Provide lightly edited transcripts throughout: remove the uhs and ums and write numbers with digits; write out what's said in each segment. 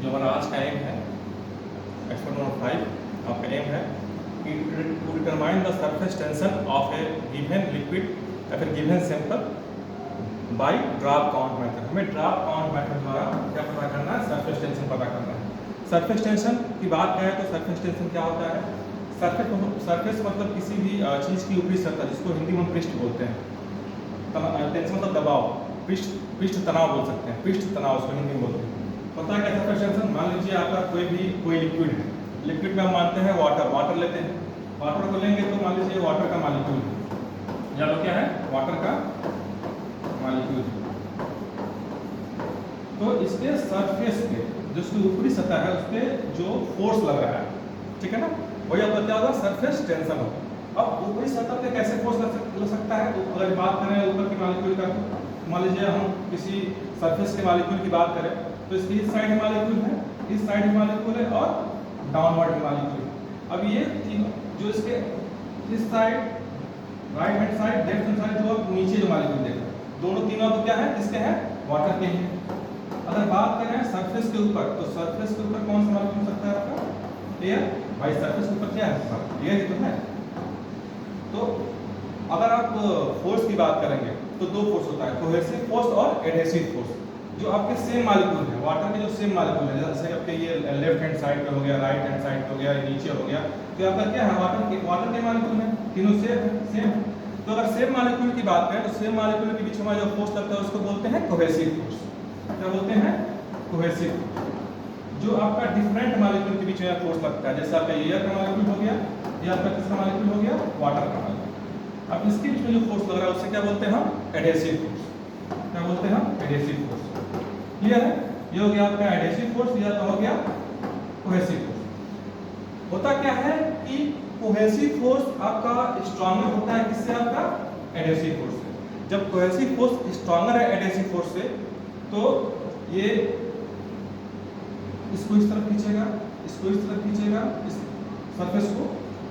जो हमारा आज का एम है एक्सपेरिमेंट नंबर 5, आपका एम है कि to determine the surface tension of a given liquid या फिर given sample by drop count method. हमें ड्रॉप काउंट मेथड द्वारा क्या पता करना है? सरफेस टेंशन पता करना है। सरफेस टेंशन की बात करें तो सरफेस टेंशन क्या होता है? सरफेस मतलब किसी भी चीज़ की ऊपरी सतह, जिसको हिंदी में पृष्ठ बोलते हैं। टेंशन मतलब दबाव, पृष्ठ तनाव बोल सकते हैं, पृष्ठ तनाव उसको हिंदी में बोलते हैं। पता है क्या सरफेस टेंशन? मान लीजिए आपका कोई लिक्विड है, लिक्विड में हम मानते हैं वाटर लेते हैं। वाटर को लेंगे तो मान लीजिए वाटर का मॉलिक्यूल या तो क्या है? वाटर का मॉलिक्यूल। तो इसके सरफेस पे जो उसकी ऊपरी सतह है उस पर जो फोर्स लग रहा है, ठीक है ना, वही आपका क्या होगा? सरफेस टेंशन होगा। अब ऊपरी सतह पे कैसे फोर्स लग सकता है? तो अगर बात करें ऊपर की मॉलिक्यूल का, मान लीजिए हम किसी सरफेस के मॉलिक्यूल की बात करें तो इसकी इस साइड मॉलिक्यूल है, इस साइड मॉलिक्यूल है और डाउनवर्ड मॉलिक्यूल। अब ये तीनों जो इसके इस side right hand side, left hand side, जो आप नीचे जो मॉलिक्यूल देख रहे हैं, दोनों तीनों तो क्या है? किसके हैं? वाटर के हैं। अगर बात करें सरफेस के ऊपर, तो सरफेस के ऊपर कौन सा मॉलिक्यूल सकता है आपका? एयर। भाई सरफेस के ऊपर क्या है? एयर ही तो है। तो अगर आप फोर्स की बात करेंगे तो दो फोर्स होता है, कोहेसिव फोर्स और एडहेसिव फोर्स। जो आपके सेम मॉलिक्यूल है, वाटर के जो सेम मॉलिक्यूल है, जैसे आपके ये लेफ्ट हैंड साइड पे हो गया, राइट हैंड साइड पे हो गया, नीचे हो गया, तो आपका क्या है? वाटर के मॉलिक्यूल है, तीनों सेम। तो अगर सेम मॉलिक्यूल की बात करें तो सेम मॉलिक्यूल के बीच में जो फोर्स लगता है उसको बोलते हैं कोहेसिव फोर्स। क्या बोलते हैं? कोहेसिव। जो आपका डिफरेंट मॉलिक्यूल के बीच में फोर्स लगता है, जैसे आपका एयर का मॉलिक्यूल हो गया, या आपका किसका मॉलिक्यूल हो गया? वाटर का मॉलिक्यूल। अब इसके बीच में जो फोर्स लग रहा है उससे क्या बोलते हैं हम? Adhesive force. क्या बोलते हैं हम? Adhesive force. क्लियर है? ये हो गया आपका एडहेसिव फोर्स, या तो हो गया कोहेसिव फोर्स। होता क्या है कि कोहेसिव फोर्स आपका स्ट्रॉन्गर होता है किससे? आपका एडहेसिव फोर्स से। जब कोहेसिव फोर्स स्ट्रॉन्गर है एडहेसिव फोर्स से, तो ये इसको इस तरफ खींचेगा, इसको इस तरफ खींचेगा, इस सरफेस को,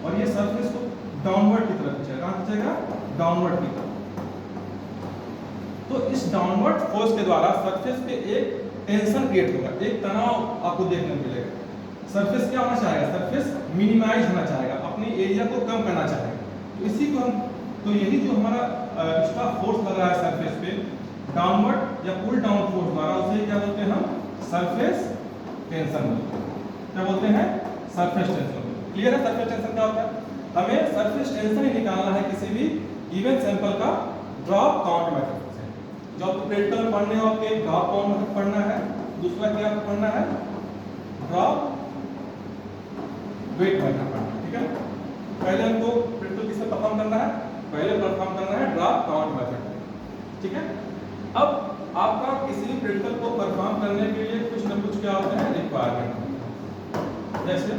और ये सरफेस को डाउनवर्ड की तरफ खींचेगा। कहाँ खींचेगा? डाउनवर्ड की तरफ। तो इस डाउनवर्ड फोर्स के द्वारा सरफेस पे एक टेंशन क्रिएट होगा, एक तनाव आपको देखने को मिलेगा। सरफेस क्या होना चाहेगा? सरफेस मिनिमाइज होना चाहेगा, अपनी एरिया को कम करना चाहेगा। तो इसी को हम, तो यही जो हमारा एक्स्ट्रा फोर्स लग रहा है सरफेस पे, डाउनवर्ड या पुल डाउन फोर्स द्वारा, उसे क्या बोलते हैं हम? सरफेस टेंशन बोलते हैं। क्या बोलते हैं? Surface tension. क्लियर है? सरफेस टेंशन क्या होता है? हमें सरफेस टेंशन ही निकालना है किसी भी गिवन सैंपल का ड्रॉप काउंट मेथड से। जो आपको प्रैक्टिकल में पढ़ने हो, आपके ड्रॉप काउंट मेथड पढ़ना है। दूसरा क्या आपको पढ़ना है? ड्रॉप वेट मेथड पढ़ना है, ठीक है? पहले हमको प्रैक्टिकल किससे परफॉर्म करना है? पहले परफॉर्म करना है ड्रॉप काउंट मेथड, ठीक है? अब आपका किसी भी प्रैक्टिकल को परफॉर्म करने के लिए कुछ न कुछ क्या होते हैं? रिक्वायरमेंट। जैसे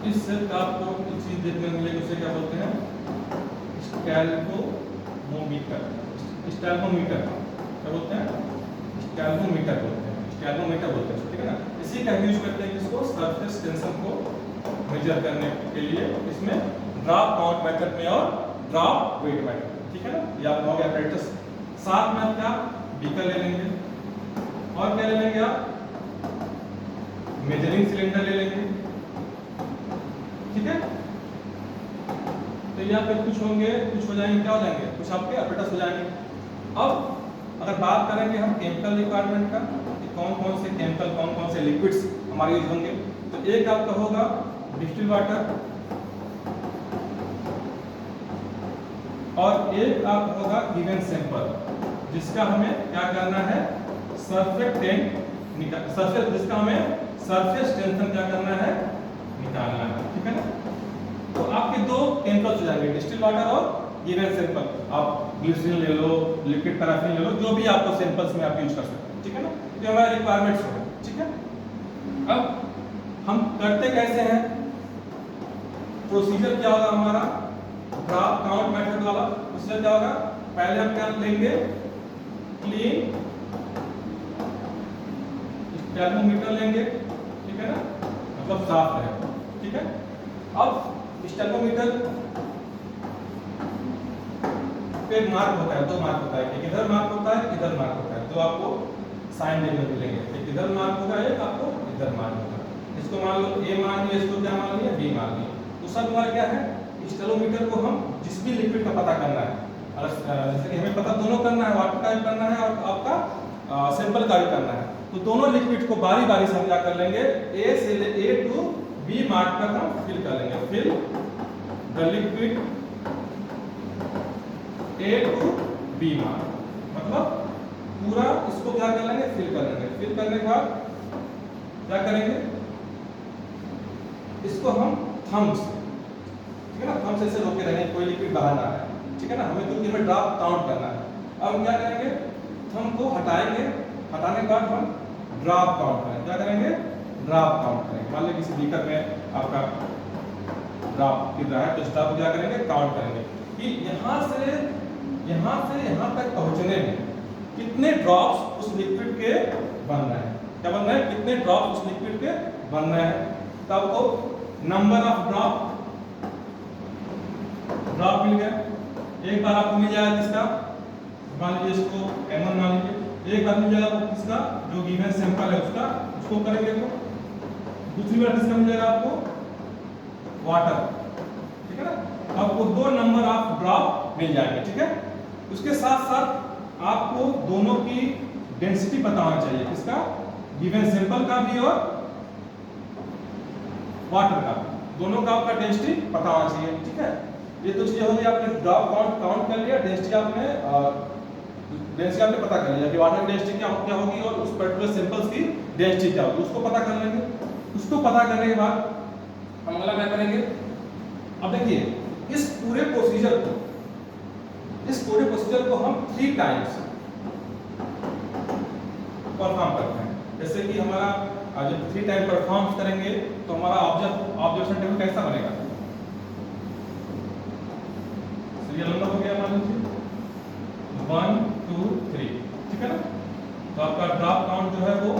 इस सेल का आपको एक चीज देखने को मिलेगी, उसे क्या बोलते हैं? स्टैल्वोमीटर। स्टैल्वोमीटर क्या बोलते हैं? स्टैल्वोमीटर बोलते हैं, स्टैल्वोमीटर बोलते हैं, ठीक है ना? इसी का यूज करते हैं किसको? सरफेस टेंशन को मेजर करने के लिए, इसमें ड्रॉप काउंट मेथड में और ड्रॉप वेट मेथड, ठीक है ना? ये आपका हो गया प्रैक्टिस। साथ में आप क्या बीकर ले लेंगे, और क्या ले लेंगे आप? मेजरिंग सिलेंडर ले लेंगे, ठीक है? तो यहाँ पे कुछ होंगे, कुछ हो जाएंगे, क्या हो जाएंगे? कुछ आपके अपरेटस हो जाएंगे। अब अगर बात करेंगे हम केमिकल रिक्वायरमेंट का, कि कौन कौन से केमिकल, कौन कौन से लिक्विड्स हमारे यूज होंगे, तो एक आपका होगा डिस्टिल वाटर, और एक आप होगा गिवन सैंपल, जिसका हमें क्या करना है? जिसका हमें सरफेस टेंशन क्या करना है? निकालना है, ठीक है ना? तो आपके दो केमिकल्स हो जाएंगे, डिस्टिल वाटर और गिवन सैंपल। आप ग्लिसरीन ले लो, लिक्विड पैराफिन ले लो, जो भी आपको सैंपल्स में आप यूज कर सकते हैं, ठीक है ना? ये हमारे रिक्वायरमेंट्स होंगे, ठीक है? अब हम करते कैसे हैं? प्रोसीजर क्या होगा हमारा? ड्रॉप काउंट मेथड वाला। उससे क्या होगा? पहले हम क्या लेंगे? क्लीन टेर्मोमीटर लेंगे, ठीक है ना, मतलब साफ है, ठीक है। अब इस टेर्मोमीटर पे मार्क होता है, दो मार्क होता है, एक इधर मार्क होता है, इधर मार्क होता है, तो आपको साइन देखने को मिलेंगे, एक इधर मार्क होगा, एक आपको इधर मार्क होगा। इसको मान लो ए मान लिया, इसको क्या मान लिया, बी मान लिया। दूसरा तुम्हारा क्या है, इस टेर्मोमीटर को हम जिस भी लिक्विड का पता करना है, जैसे कि हमें पता दोनों करना है, वाटर का भी करना है और आपका सैंपल का भी करना है, तो दोनों लिक्विड को बारी बारी से हम क्या कर लेंगे, ए से ए टू बी मार्क तक हम फिल कर लेंगे। Fill the liquid A to B mark, मतलब पूरा इसको क्या कर लेंगे, फिल कर लेंगे। फिल करने के बाद क्या करेंगे, इसको हम थंब से, ठीक है ना, थंब से ऐसे रोके रहेंगे, कोई लिक्विड बाहर ना आए, ठीक है ना, हमें क्योंकि हमें ड्रॉप काउंट करना है। अब हम क्या करेंगे, थंब को हटाएंगे, हटाने के बाद हम ड्रॉप काउंट करेंगे, क्या करेंगे, ड्रॉप काउंट करेंगे। मान लीजिए किसी बीकर में आपका ड्रॉप गिर रहा है, तो इस ड्रॉप को क्या करेंगे, काउंट करेंगे कि यहाँ से यहाँ तक पहुँचने में कितने ड्रॉप्स उस लिक्विड के बन रहे हैं, क्या बन रहे हैं, कितने ड्रॉप उस लिक्विड के बन रहे हैं। तो आपको नंबर ऑफ ड्रॉप मिल गया। एक बार आपको मिल जाएगा किसका, मान लीजिए इसको M1 मान लीजिए, एक बार मिल जाएगा आपको किसका, जो गिवन सैंपल है उसका, उसको करेंगे तो दूसरी बार किसका मिल जाएगा आपको, वाटर, ठीक है ना। आपको दो नंबर ऑफ ड्रॉप मिल जाएंगे, ठीक है। उसके साथ साथ आपको दोनों की डेंसिटी पता होना चाहिए, किसका, गिवन सैंपल का भी और वाटर का, दोनों का आपका डेंसिटी पता होना चाहिए, ठीक है। ये तो चीजें होगी, आपने ड्रॉप काउंट कर लिया, डेंसिटी आपने पता कर लिया कि वाटर की डेंसिटी क्या होगी और उस पर्टिकुलर सैंपल्स की डेंसिटी क्या होगी, उसको पता कर लेंगे। उसको पता करने के बाद हम अगला क्या करेंगे, अब देखिए इस पूरे प्रोसीजर को हम 3 टाइम्स परफॉर्म करते हैं। जैसे कि हमारा जब 3 टाइम परफॉर्म करेंगे तो हमारा ऑब्जर्वेशन टेबल कैसा बनेगा, सीरियल नंबर हो गया, मान लीजिए 1 2 3, ठीक है ना। तो आपका ड्रॉप काउंट जो है वो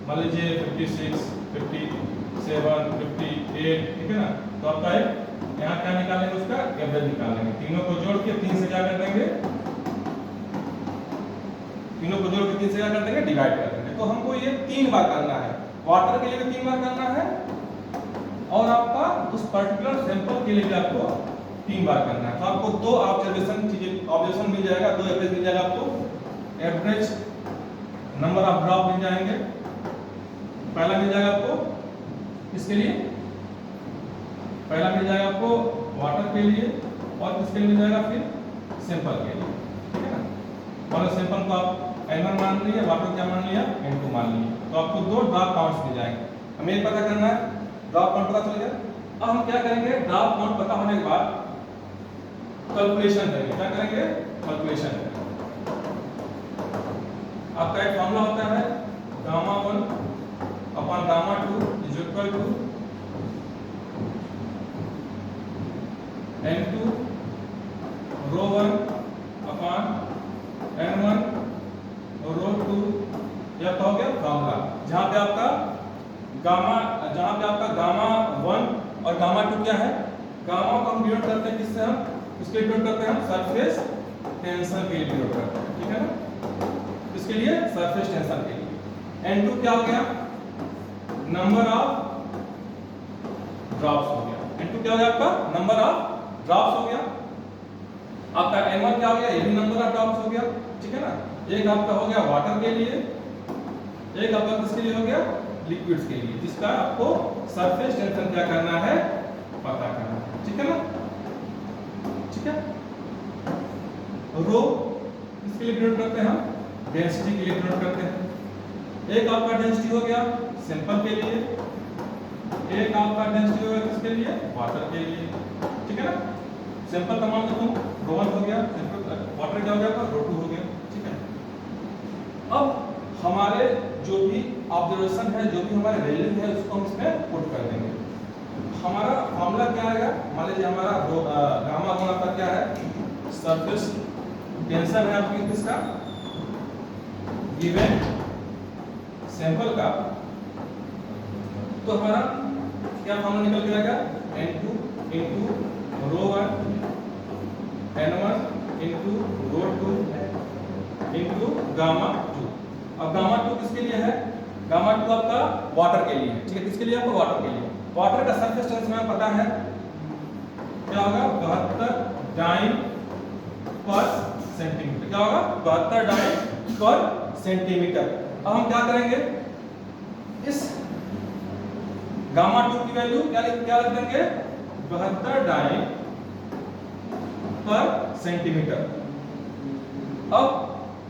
मान लीजिए 56 57 58, ठीक है ना। तो आपका एक यहाँ क्या निकालेंगे, उसका एवरेज निकालेंगे, तीनों को जोड़ के 3 से क्या कर देंगे, तीनों को जोड़ के 3 से क्या कर देंगे, डिवाइड कर देंगे। तो हमको ये 3 बार करना है, वाटर के लिए भी 3 बार करना है और आपका उस पर्टिकुलर सैंपल के लिए भी आपको 3 बार करना है। तो आपको दो ऑब्जर्वेशन मिल जाएगा, दो एवरेज मिल जाएगा आपको। एवरेज नंबर ऑफ ड्रॉप मिल जाएंगे, पहला मिल जाएगा आपको इसके लिए, पहला मिल जाएगा आपको वाटर के लिए और किसके लिए मिल जाएगा, फिर सैंपल के लिए, ठीक है ना। मान लो सैंपल को आप N1 मान लिया, वाटर क्या मान लिया, N2 मान लिया, तो आपको दो ड्रॉप काउंट्स मिल जाएंगे। हमें ये पता करना है, ड्रॉप काउंट पता चल गया। अब हम क्या करेंगे, ड्रॉप काउंट पता होने के बाद कैलकुलेशन करेंगे, क्या करेंगे, कैलकुलेशन करेंगे। आपका एक फॉर्मूला होता है Γ1 upon Γ2 is equal to N2 ρ1 upon N1 ρ2, यह तो हो गया फॉर्मूला, जहां पे आपका Γ1 और Γ2 क्या है, गामा को हम डिनोट करते हैं किससे, हम इसके डिनोट करते हैं, हम सरफेस टेंशन के लिए डिनोट करते हैं, ठीक है ना। इसके लिए सरफेस टेंशन के लिए N2 क्या हो गया, नंबर ऑफ ड्रॉप्स हो गया, N2 क्या हो गया आपका, नंबर ऑफ ड्रॉप्स हो गया। आपका N1 क्या हो गया, ये भी नंबर ऑफ ड्रॉप्स हो गया, ठीक है ना। एक आपका हो गया वाटर के लिए, एक आपका किसके लिए हो गया, लिक्विड्स के लिए, जिसका आपको सरफेस टेंशन क्या करना है, पता करना है, ठीक है ना, ठीक है। रो इसके लिए डिनोट करते हैं हम, डेंसिटी के लिए डिनोट करते हैं। एक आपका डेंसिटी हो गया सैंपल के लिए, एक आपका डेंसिटी हो गया किसके लिए, वाटर के लिए, ठीक है ना। सैंपल का मान लो ρ1 हो गया, वाटर क्या हो गया आपका, ρ2 हो गया, ठीक है। अब हमारे जो भी ऑब्जर्वेशन है, जो भी हमारे वैल्यू है, उसको हम इसमें पुट कर देंगे। हमारा फॉर्मूला क्या आएगा, मान लीजिए हमारा Γ1 आपका क्या है, सरफेस टेंशन है आपकी किसका, गिवन सैंपल का, तो हमारा क्या फॉर्मूला निकल के आएगा, N2 into ρ1 N1 into ρ2 into gamma 2। अब गामा 2 किसके लिए है, गामा 2 आपका वाटर के लिए है, ठीक है, किसके लिए, आपका वाटर के लिए। वाटर का सरफेस टेंशन हमें पता है क्या होगा, 72 डाइन पर सेंटीमीटर, क्या होगा 72 डाइन पर सेंटीमीटर। अब हम क्या करेंगे, इस गामा 2 की वैल्यू क्या रख देंगे, 72 डाइन पर सेंटीमीटर। अब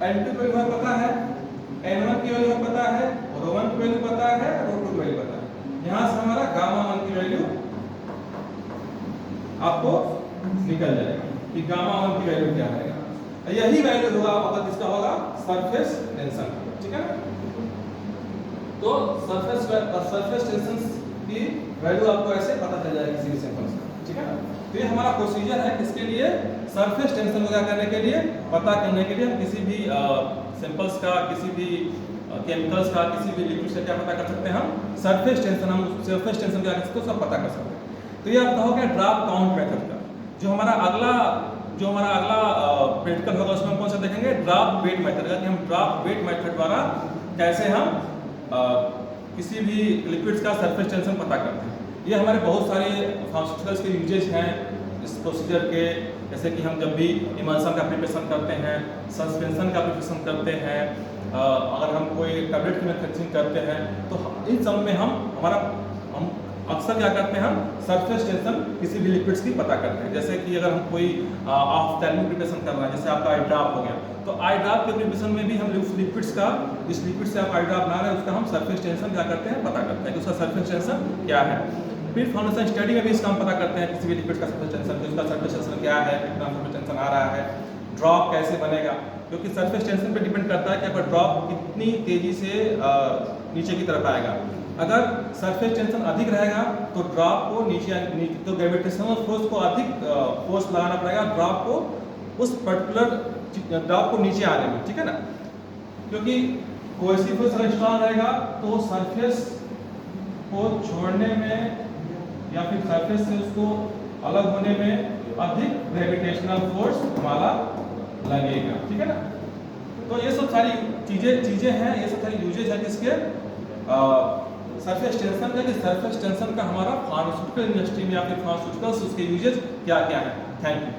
N2 की वैल्यू हमें पता है, N1 की वैल्यू हमें पता है, ρ1 की वैल्यू पता है, ρ2 की वैल्यू पता है। यहां से हमारा गामा 1 की वैल्यू आपको निकल जाएगी कि गामा 1 की वैल्यू क्या आएगा। यही वैल्यू होगा आपका, किसका होगा, सरफेस टेंशन, ठीक है। तो सरफेस टेंशन की वैल्यू आपको ऐसे पता चल जाएगी किसी भी सैंपल से, ठीक है ना। तो ये हमारा प्रोसीजर है किसके लिए, सरफेस टेंशन को क्या करने के लिए, पता करने के लिए। हम किसी भी सैंपल्स का, किसी भी केमिकल्स का, किसी भी लिक्विड से क्या पता कर सकते हैं, हम सरफेस टेंशन, हम सरफेस टेंशन क्या कर सकते हैं, सब पता कर सकते हैं। तो ये आपका हो गया ड्रॉप काउंट मेथड का। जो हमारा अगला प्रैक्टिकल होगा उसमें हम कौन सा देखेंगे, ड्रॉप वेट मेथड का, कि हम ड्रॉप वेट मेथड द्वारा कैसे हम किसी भी लिक्विड्स का सरफेस टेंशन पता करते हैं। ये हमारे बहुत सारे फार्मास्यूटिकल्स के यूजेज हैं इस प्रोसीजर के, जैसे कि हम जब भी इमल्शन का प्रिपरेशन करते हैं, सस्पेंशन का प्रिपरेशन करते हैं, अगर हम कोई टैबलेट की मैन्युफैक्चरिंग करते हैं, तो इन सब में हम अक्सर क्या करते हैं, हम सरफेस टेंशन किसी भी लिक्विड्स की पता करते हैं। जैसे कि अगर हम कोई ऑफ्थैल्मिक प्रिपरेशन कर रहे हैं, जैसे आपका आई ड्रॉप हो गया, तो आई ड्रॉप के प्रिपरेशन में भी हम उस लिक्विड्स का, जिस लिक्विड से आप आई ड्रॉप बना रहे हैं उसका हम सरफेस टेंशन क्या करते हैं, पता करते हैं कि उसका सरफेस टेंशन क्या है। फिर फाउंडेशन स्टडी में भी इसका हम पता करते हैं किसी भी लिक्विड का सरफेस टेंशन, उसका सरफेस टेंशन क्या है, कितना सरफेस टेंशन आ रहा है, ड्रॉप कैसे बनेगा, क्योंकि सरफेस टेंशन पे डिपेंड करता है कि आपका ड्रॉप कितनी तेजी से नीचे की तरफ आएगा। अगर सरफेस टेंशन अधिक रहेगा तो ड्रॉप को नीचे, तो ग्रेविटेशनल फोर्स को अधिक फोर्स लगाना पड़ेगा ड्रॉप को, उस पर्टिकुलर ड्रॉप को नीचे आने में, ठीक है ना। क्योंकि कोहेसिव फोर्स अगर स्ट्रांग रहेगा तो सरफेस को छोड़ने में या फिर सरफेस से उसको अलग होने में अधिक ग्रेविटेशनल फोर्स हमारा लगेगा, ठीक है ना। तो ये सब सारी चीजें हैं, ये सब सारी यूजेज है किसके, सरफेस टेंशन का। कि सरफेस टेंशन का हमारा फार्मास्यूटिकल इंडस्ट्री में या फिर फार्मास्यूटिकल्स उसके यूजेज क्या क्या है। Thank you.